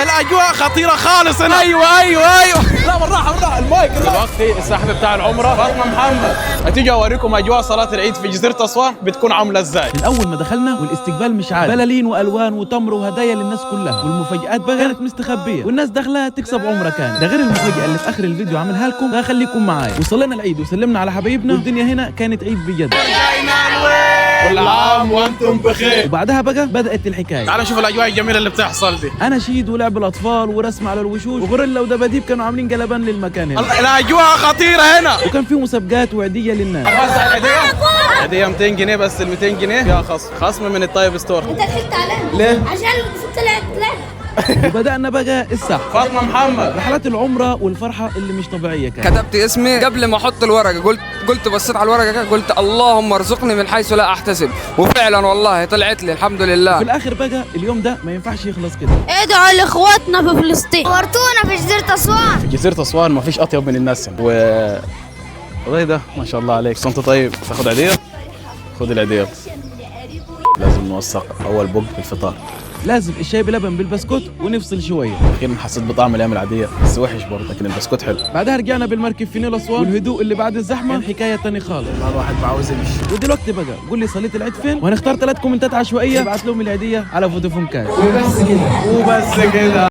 الاجواء خطيره خالص هنا. ايوه لا بالراحه المايك دلوقتي السحب بتاع العمره فاطمه محمد هتيجي اوريكم اجواء صلاه العيد في جزيره اسوان بتكون عامله ازاي. من اول ما دخلنا والاستقبال مش عادي، بلالين والوان وتمر وهدايا للناس كلها، والمفاجآت بقى كانت مستخبيه والناس داخله تكسب عمره كانت. ده غير المفاجاه اللي في اخر الفيديو عاملها لكم، فخليكم معايا. وصلنا العيد وسلمنا على حبايبنا والدنيا هنا كانت عيد بجد. كل عام وانتم بخير. وبعدها بقى بدات الحكايه. تعالوا نشوف الاجواء الجميله اللي بتحصل دي. اناشيد ولعب الاطفال ورسم على الوشوش وغوريلا ودباديب كانوا عاملين قلبان للمكان هنا. الاجواء خطيره هنا. وكان في مسابقات وعيديه للناس. هديه 200 جنيه بس. ال 200 جنيه فيها خصم من الطيب ستور. انت ضحكت علينا ليه؟ عشان طلعت وبدانا بقى السحب. فاطمه محمد رحلات العمره والفرحه اللي مش طبيعيه كانت. كتبت اسمي قبل ما احط الورقه، قلت بصيت على الورقه كده قلت اللهم ارزقني من حيث لا احتسب، وفعلا والله طلعت لي الحمد لله. في الاخر بقى اليوم ده ما ينفعش يخلص كده. ادعوا لاخواتنا في فلسطين، ورطونا في جزيره اسوان. في جزيره اسوان ما فيش اطيب من الناس هنا. ده ما شاء الله عليك. انت طيب تاخد عيديه؟ خد العيديه. لازم نوثق اول بوق في الفطار. لازم الشاي بلبن بالبسكوت ونفصل شويه. اخيرا حسيت بطعم الايام العاديه بس وحش برضه، لكن البسكوت حلو. بعدها رجعنا بالمركب في نيل اسوان، والهدوء اللي بعد الزحمه كان حكايه تاني خالص. الواحد عاوز يمشي. ودلوقتي بقى قول لي صليت العيد فين، وهنختار 3 كومنتات عشوائيه نبعت لهم العيديه على فودافون كاش. وبس كده.